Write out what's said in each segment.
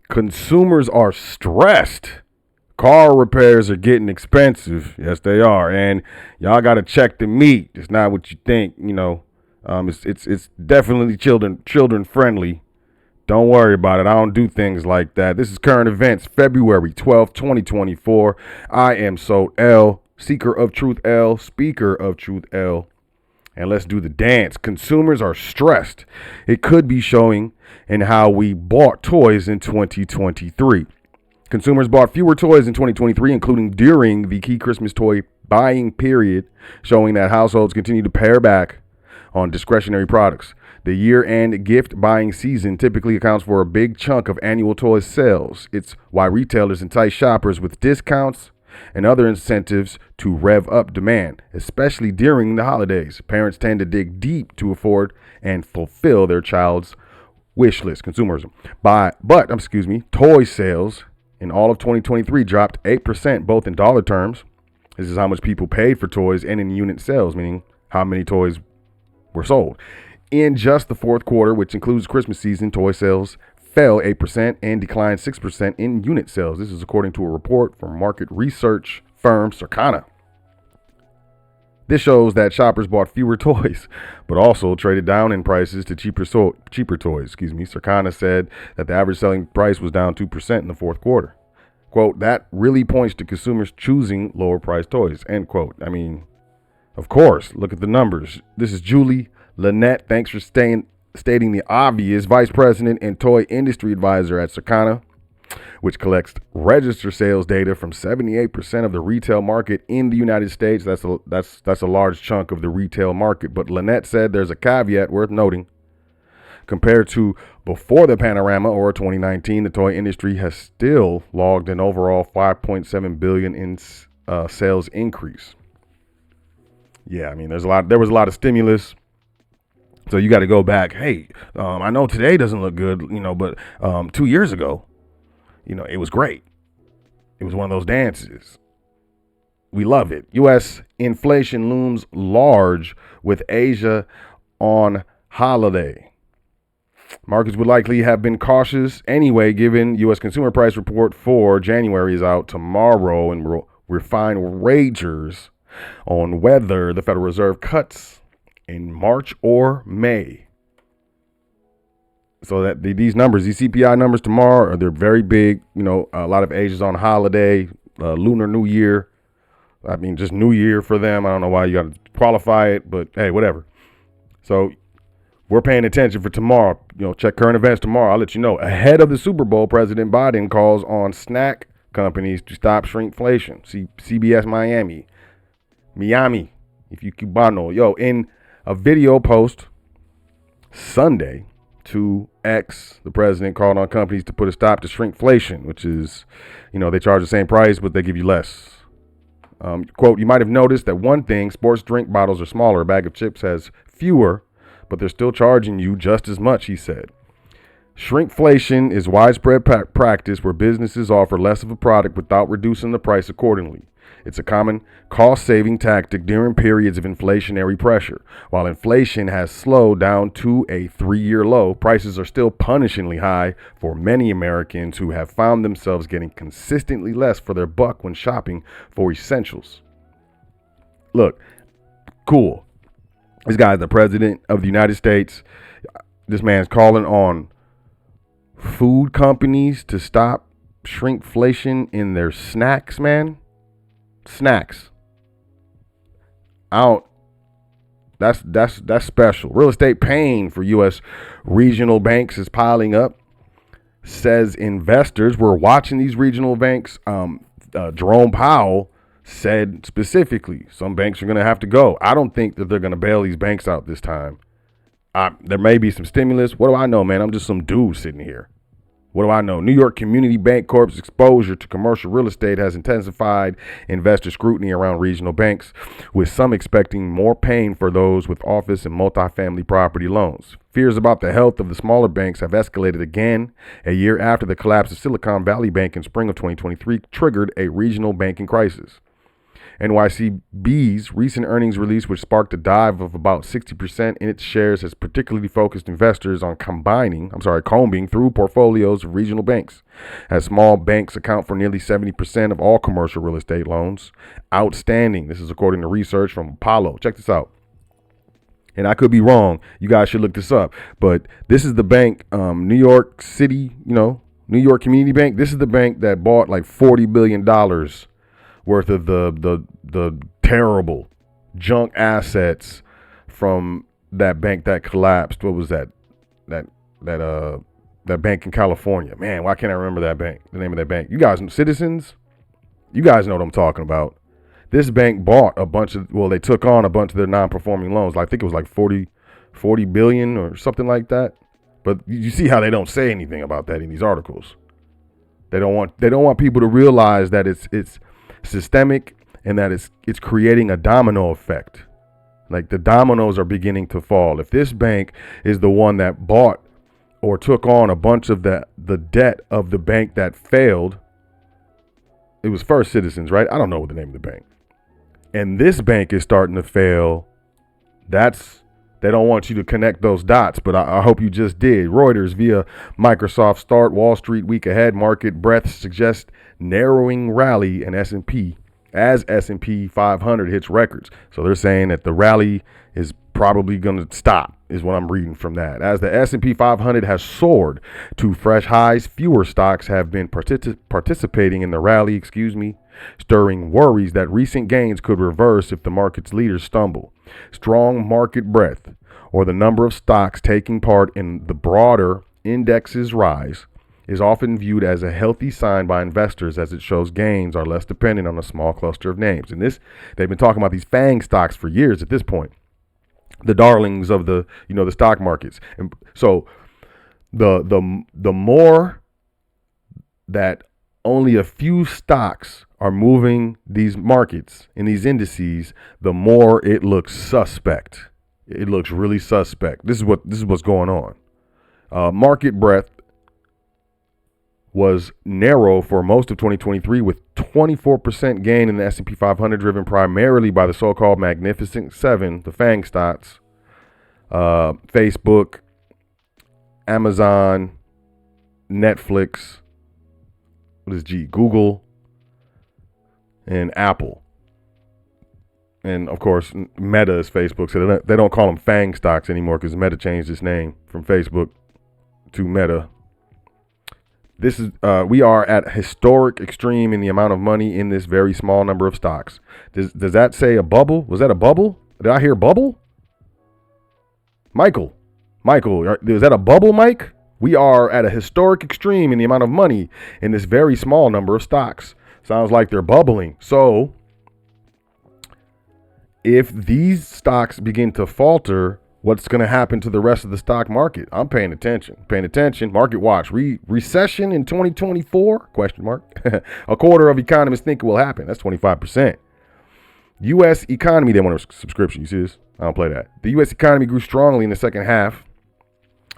Consumers are stressed. Car repairs are getting expensive. Yes, they are. And y'all got to check the meat. It's not what you think. It's definitely children friendly. Don't worry about it. I don't do things like that. This is Current Events, February 12th, 2024. I am Sot L, Seeker of Truth L, Speaker of Truth L. And let's do the dance. Consumers are stressed. It could be showing in how we bought toys in 2023. Consumers bought fewer toys in 2023, including during the key Christmas toy buying period, showing that households continue to pare back on discretionary products. The year-end gift buying season typically accounts for a big chunk of annual toy sales. It's why retailers entice shoppers with discounts and other incentives to rev up demand, especially during the holidays. Parents tend to dig deep to afford and fulfill their child's wish list. Consumerism. Toy sales in all of 2023 dropped 8%, both in dollar terms. This is how much people paid for toys, and in unit sales, meaning how many toys were sold. In just the fourth quarter, which includes Christmas season, toy sales fell 8% and declined 6% in unit sales. This is according to a report from market research firm Circana. This shows that shoppers bought fewer toys, but also traded down in prices to cheaper toys. Circana said that the average selling price was down 2% in the fourth quarter. Quote, that really points to consumers choosing lower priced toys, end quote. I mean, of course, look at the numbers. This is Julie Lynette. Thanks for stating the obvious. Vice President and Toy Industry Advisor at Circana, which collects register sales data from 78% of the retail market in the United States. That's a large chunk of the retail market. But Lynette said there's a caveat worth noting. Compared to before the panorama or 2019, the toy industry has still logged an overall $5.7 billion in sales increase. Yeah, I mean, there was a lot of stimulus. So you got to go back. Hey, I know today doesn't look good, but 2 years ago, it was great. It was one of those dances. We love it. U.S. inflation looms large with Asia on holiday. Markets would likely have been cautious anyway, given U.S. consumer price report for January is out tomorrow, and we'll refine wagers on whether the Federal Reserve cuts in March or May. So that these CPI numbers tomorrow, they're very big. A lot of Asia's on holiday, Lunar New Year. I mean, just New Year for them. I don't know why you got to qualify it, but hey, whatever. So we're paying attention for tomorrow. Check current events tomorrow. I'll let you know. Ahead of the Super Bowl, President Biden calls on snack companies to stop shrinkflation. CBS Miami, if you Cubano. In a video post Sunday to X, the president called on companies to put a stop to shrinkflation, which is, they charge the same price, but they give you less. Quote, you might have noticed that one thing, sports drink bottles are smaller. A bag of chips has fewer, but they're still charging you just as much, he said. Shrinkflation is widespread practice where businesses offer less of a product without reducing the price accordingly. It's a common cost-saving tactic during periods of inflationary pressure. While inflation has slowed down to a 3-year low, prices are still punishingly high for many Americans who have found themselves getting consistently less for their buck when shopping for essentials. Look, cool. This guy's the president of the United States. This man's calling on food companies to stop shrinkflation in their snacks, man. Snacks. That's special. Real estate pain for U.S. regional banks is piling up, says investors. We're watching these regional banks. Jerome Powell said specifically some banks are going to have to go. I don't think that they're going to bail these banks out this time. There may be some stimulus. What do I know, man? I'm just some dude sitting here. What do I know? New York Community Bank Corp's exposure to commercial real estate has intensified investor scrutiny around regional banks, with some expecting more pain for those with office and multifamily property loans. Fears about the health of the smaller banks have escalated again a year after the collapse of Silicon Valley Bank in spring of 2023 triggered a regional banking crisis. NYCB's recent earnings release, which sparked a dive of about 60% in its shares, has particularly focused investors on combing through portfolios of regional banks, as small banks account for nearly 70% of all commercial real estate loans outstanding. This is according to research from Apollo. Check this out. And I could be wrong. You guys should look this up. But this is the bank, New York City, New York Community Bank. This is the bank that bought like $40 billion worth of the terrible junk assets from that bank that collapsed. What was that? That bank in California. Man, why can't I remember that bank? The name of that bank. You guys, Citizens, you guys know what I'm talking about. This bank bought they took on a bunch of their non-performing loans. I think it was like 40 billion or something like that. But you see how they don't say anything about that in these articles. They don't want people to realize that it's systemic and that it's creating a domino effect. Like the dominoes are beginning to fall. If this bank is the one that bought or took on a bunch of the debt of the bank that failed, it was First Citizens, right? I don't know what the name of the bank. And this bank is starting to fail. They don't want you to connect those dots, but I hope you just did. Reuters via Microsoft start Wall Street week ahead. Market breadth suggests narrowing rally in S&P as S&P 500 hits records. So they're saying that the rally is probably going to stop, is what I'm reading from that. As the S&P 500 has soared to fresh highs, fewer stocks have been participating in the rally, stirring worries that recent gains could reverse if the market's leaders stumble. Strong market breadth, or the number of stocks taking part in the broader index's rise, is often viewed as a healthy sign by investors, as it shows gains are less dependent on a small cluster of names. And they've been talking about these FANG stocks for years at this point, the darlings of the stock markets. And so the more that only a few stocks are moving these markets in these indices, the more it looks suspect. It looks really suspect. This is what's going on. Market breadth was narrow for most of 2023, with 24% gain in the S&P 500, driven primarily by the so-called Magnificent Seven, the FANG stocks, Facebook, Amazon, Netflix, Google, and Apple. And of course, Meta is Facebook, so they don't call them FANG stocks anymore because Meta changed its name from Facebook to Meta. We are at a historic extreme in the amount of money in this very small number of stocks. Does that say a bubble? Was that a bubble? Did I hear bubble? Michael, is that a bubble, Mike? We are at a historic extreme in the amount of money in this very small number of stocks. Sounds like they're bubbling. So if these stocks begin to falter, what's going to happen to the rest of the stock market? I'm paying attention. Market watch. Recession in 2024? ? A quarter of economists think it will happen. That's 25%. U.S. economy. They want a subscription. You see this? I don't play that. The U.S. economy grew strongly in the second half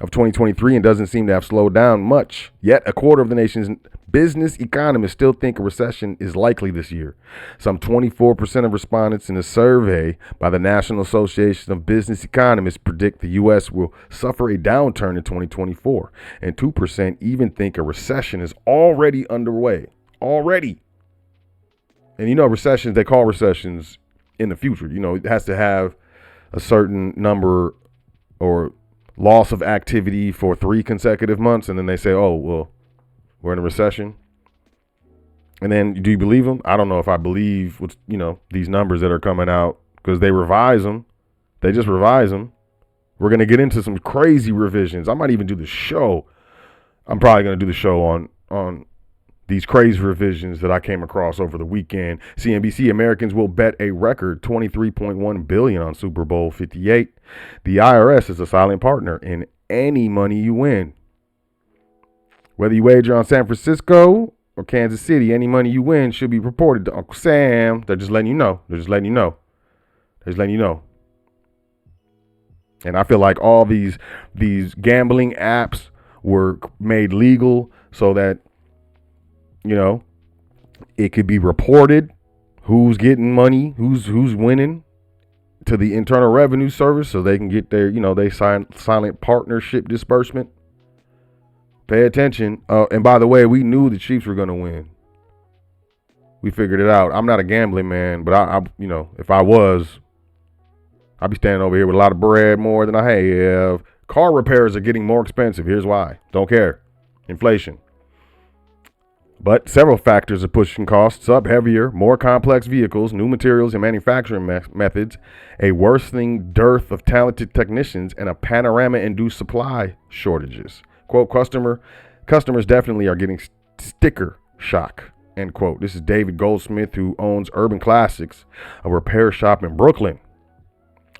of 2023 and doesn't seem to have slowed down much. Yet a quarter of the nation's business economists still think a recession is likely this year. Some 24% of respondents in a survey by the National Association of Business Economists predict the U.S. will suffer a downturn in 2024. And 2% even think a recession is already underway. Already. And recessions, they call recessions in the future. It has to have a certain number or loss of activity for 3 consecutive months. And then they say, oh, well, we're in a recession. And then do you believe them? I don't know if I believe what's, these numbers that are coming out, because they revise them. They just revise them. We're going to get into some crazy revisions. I might even do the show. I'm probably going to do the show on these crazy revisions that I came across over the weekend. CNBC, Americans will bet a record $23.1 billion on Super Bowl 58. The IRS is a silent partner in any money you win. Whether you wager on San Francisco or Kansas City, any money you win should be reported to Uncle Sam. They're just letting you know. And I feel like all these gambling apps were made legal so that, it could be reported who's getting money, who's winning to the Internal Revenue Service so they can get their, they silent partnership disbursement. Pay attention. And by the way, we knew the Chiefs were going to win. We figured it out. I'm not a gambling man, but I if I was, I'd be standing over here with a lot of bread more than I have. Car repairs are getting more expensive. Here's why. Don't care. Inflation. But several factors are pushing costs up: heavier, more complex vehicles, new materials and manufacturing methods, a worsening dearth of talented technicians, and a panorama-induced supply shortages. Quote, customers definitely are getting sticker shock, end quote. This is David Goldsmith, who owns Urban Classics, a repair shop in Brooklyn.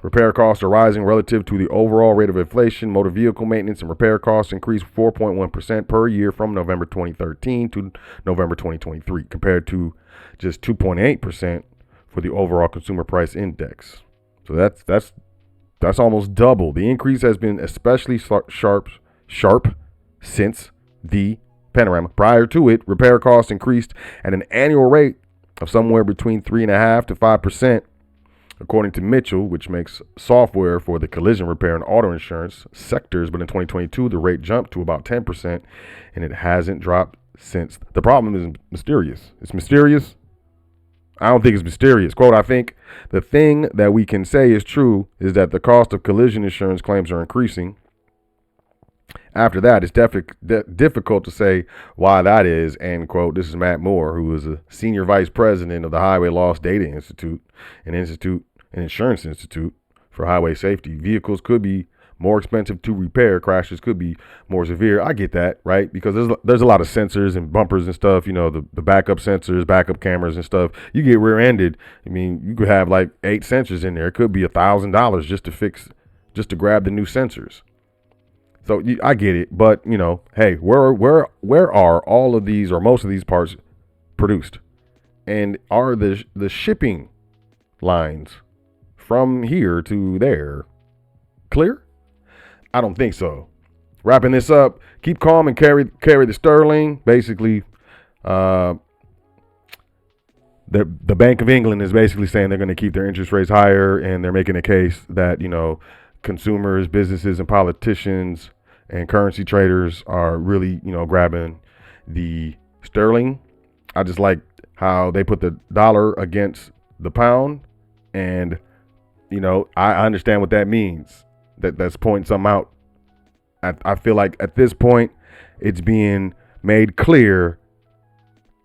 Repair costs are rising relative to the overall rate of inflation. Motor vehicle maintenance and repair costs increased 4.1% per year from November 2013 to November 2023, compared to just 2.8% for the overall consumer price index. So that's almost double. The increase has been especially sharp since the panorama. Prior to it, repair costs increased at an annual rate of somewhere between 3.5% to 5%. According to Mitchell, which makes software for the collision repair and auto insurance sectors, but in 2022, the rate jumped to about 10%, and it hasn't dropped since. The problem is mysterious. It's mysterious. I don't think it's mysterious. Quote, I think the thing that we can say is true is that the cost of collision insurance claims are increasing. After that, it's difficult to say why that is, end quote. This is Matt Moore, who is a senior vice president of the Highway Loss Data Institute, an insurance institute for highway safety. Vehicles could be more expensive to repair. Crashes could be more severe. I get that, right? Because there's a lot of sensors and bumpers and stuff, the backup sensors, backup cameras and stuff. You get rear-ended. I mean, you could have like 8 sensors in there. It could be $1,000 just to grab the new sensors. So I get it, but hey, where are all of these or most of these parts produced, and are the shipping lines from here to there clear? I don't think so. Wrapping this up, keep calm and carry the sterling. Basically, the Bank of England is basically saying they're going to keep their interest rates higher, and they're making a case that consumers, businesses, and politicians and currency traders are really, grabbing the sterling. I just like how they put the dollar against the pound, and I understand what that means. That's pointing something out. I feel like at this point, it's being made clear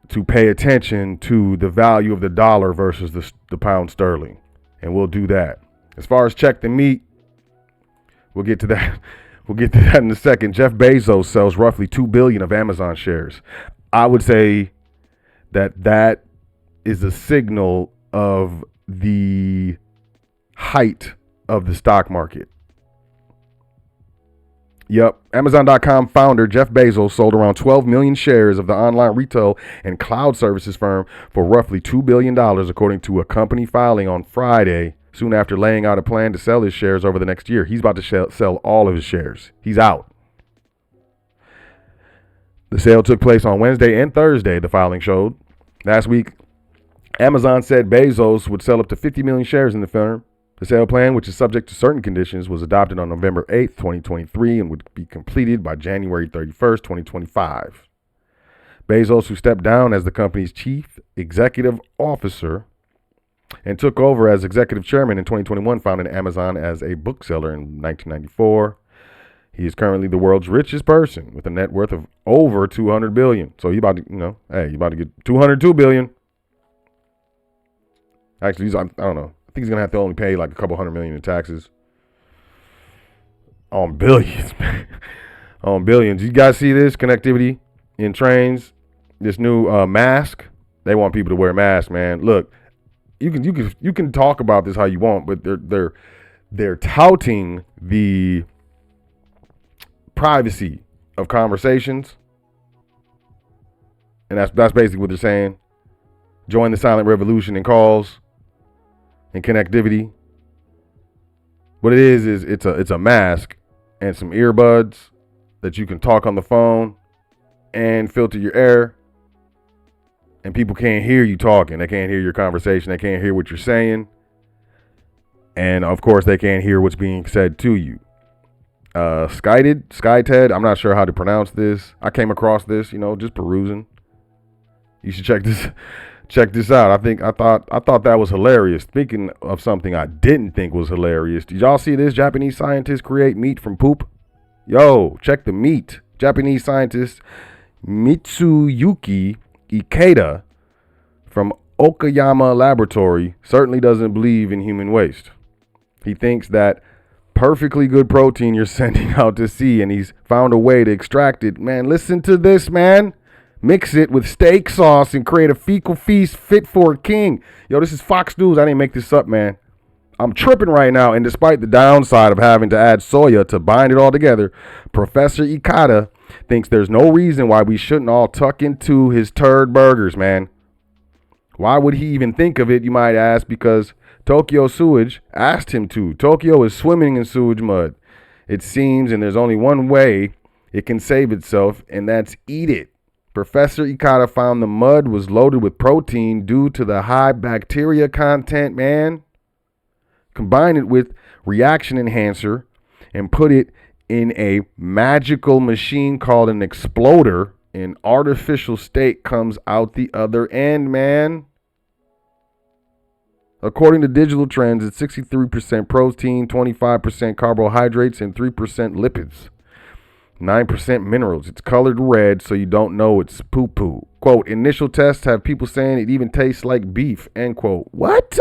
to pay attention to the value of the dollar versus the pound sterling, and we'll do that. As far as check the meat, we'll get to that. We'll get to that in a second. Jeff Bezos sells roughly $2 billion of Amazon shares. I would say that is a signal of the height of the stock market. Yep. Amazon.com founder Jeff Bezos sold around 12 million shares of the online retail and cloud services firm for roughly $2 billion, according to a company filing on Friday, soon after laying out a plan to sell his shares over the next year. He's about to sell all of his shares. He's out. The sale took place on Wednesday and Thursday, the filing showed. Last week, Amazon said Bezos would sell up to 50 million shares in the firm. The sale plan, which is subject to certain conditions, was adopted on November 8th, 2023, and would be completed by January 31st, 2025. Bezos, who stepped down as the company's chief executive officer and took over as executive chairman in 2021, founded Amazon as a bookseller in 1994. He is currently the world's richest person with a net worth of over $200 billion. So you about to, you about to get $202 billion. Actually, I don't know. I think he's gonna have to only pay like a couple $100 million in taxes on billions, on billions. You guys see this connectivity in trains? This new mask. They want people to wear masks, man. Look. You can talk about this how you want, but they're touting the privacy of conversations, and that's basically what they're saying. Join the silent revolution in calls and connectivity. What it is it's a mask and some earbuds that you can talk on the phone and filter your air. and people can't hear you talking. They can't hear your conversation. They can't hear what you're saying. And, of course, they can't hear what's being said to you. Skyted, I'm not sure how to pronounce this. I came across this, just perusing. You should check this out. I thought that was hilarious. Speaking of something I didn't think was hilarious, did y'all see this? Japanese scientists create meat from poop. Yo, check the meat. Japanese scientist Mitsuyuki Ikeda from Okayama Laboratory certainly doesn't believe in human waste. He thinks that perfectly good protein you're sending out to sea, and he's found a way to extract it. Man, listen to this, man. Mix it with steak sauce and create a fecal feast fit for a king. Yo, this is Fox News. I didn't make this up, man. I'm tripping right now, and despite the downside of having to add soya to bind it all together, Professor Ikeda thinks there's no reason why we shouldn't all tuck into his turd burgers, man. Why would he even think of it, you might ask? Because Tokyo Sewage asked him to. Tokyo is swimming in sewage mud, it seems, and there's only one way it can save itself, and that's eat it. Professor Ikeda found the mud was loaded with protein due to the high bacteria content, man. Combine it with reaction enhancer and put it in a magical machine called an exploder. An artificial state comes out the other end, man. According to Digital Trends, it's 63% protein, 25% carbohydrates, and 3% lipids. 9% minerals. It's colored red, so you don't know it's poo-poo. Quote, initial tests have people saying it even tastes like beef, end quote. What?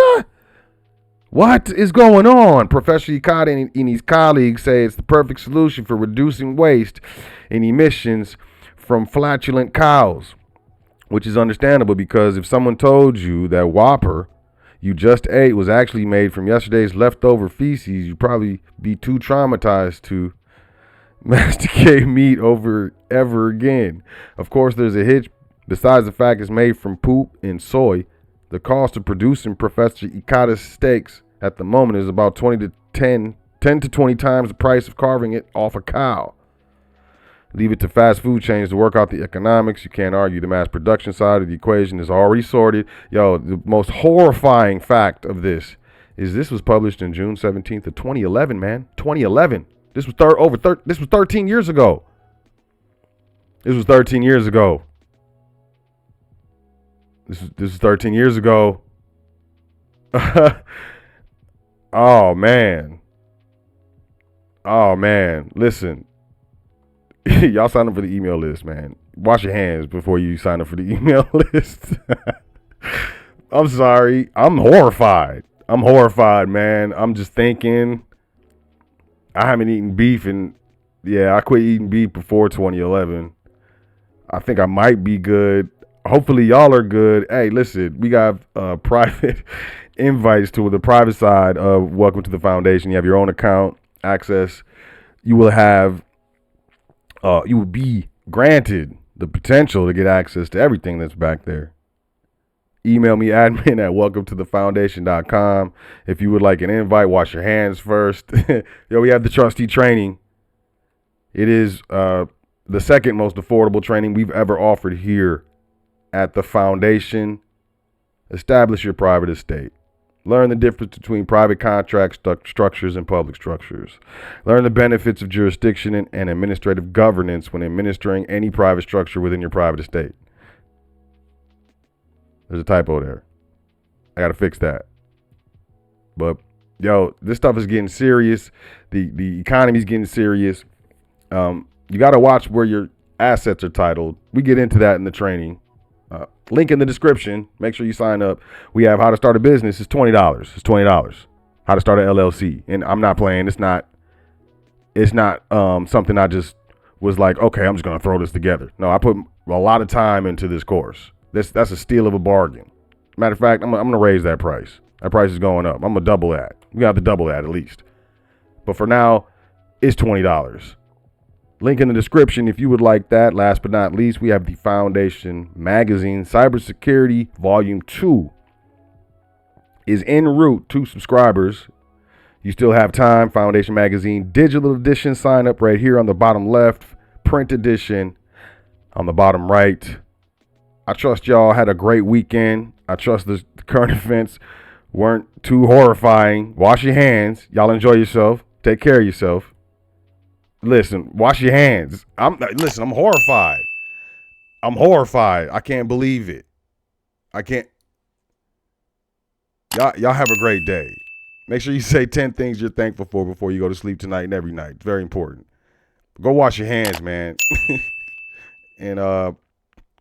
What is going on? Professor Ikeda and his colleagues say it's the perfect solution for reducing waste and emissions from flatulent cows, which is understandable because if someone told you that Whopper you just ate was actually made from yesterday's leftover feces, you'd probably be too traumatized to masticate meat ever again. Of course, there's a hitch. Besides the fact it's made from poop and soy, the cost of producing Professor Ikeda's steaks at the moment is about 10 to 20 times the price of carving it off a cow. Leave it to fast food chains to work out the economics. You can't argue the mass production side of the equation is already sorted. Yo, the most horrifying fact of this is this was published in June 17th of 2011, man. 2011. This was 13 years ago. This was 13 years ago. This is 13 years ago. Oh man. Listen. Y'all sign up for the email list, man. Wash your hands before you sign up for the email list. I'm sorry. I'm horrified, man. I'm just thinking. I haven't eaten beef I quit eating beef before 2011. I think I might be good. Hopefully y'all are good. Hey, listen, we got private invites to the private side of Welcome to the Foundation. You have your own account access. You will be granted the potential to get access to everything that's back there. Email me admin at welcometothefoundation.com. If you would like an invite, wash your hands first. Yo, we have the Trustee training. It is the second most affordable training we've ever offered here at the foundation. Establish your private estate. Learn the difference between private contract structures and public structures. Learn the benefits of jurisdiction and administrative governance when administering any private structure within your private estate. There's a typo there. I got to fix that. But, yo, this stuff is getting serious. The economy's getting serious. You got to watch where your assets are titled. We get into that in the training. Link in the description. Make sure you sign up. We have how to start a business. It's $20. It's $20. How to start an LLC. And I'm not playing. It's not something I just was like, okay, I'm just going to throw this together. No, I put a lot of time into this course. That's a steal of a bargain. Matter of fact, I'm going to raise that price. That price is going up. I'm going to double that. We got to double that at least. But for now, it's $20. Link in the description if you would like that. Last but not least, we have the Foundation Magazine. Cybersecurity Volume 2 is en route to subscribers. You still have time. Foundation Magazine Digital Edition. Sign up right here on the bottom left. Print edition on the bottom right. I trust y'all had a great weekend. I trust the current events weren't too horrifying. Wash your hands. Y'all enjoy yourself. Take care of yourself. Listen, wash your hands. I'm horrified. I'm horrified. I can't believe it. I can't. Y'all have a great day. Make sure you say 10 things you're thankful for before you go to sleep tonight and every night. It's very important. Go wash your hands, man. And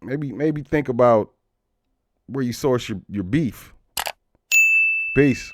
maybe think about where you source your beef. Peace.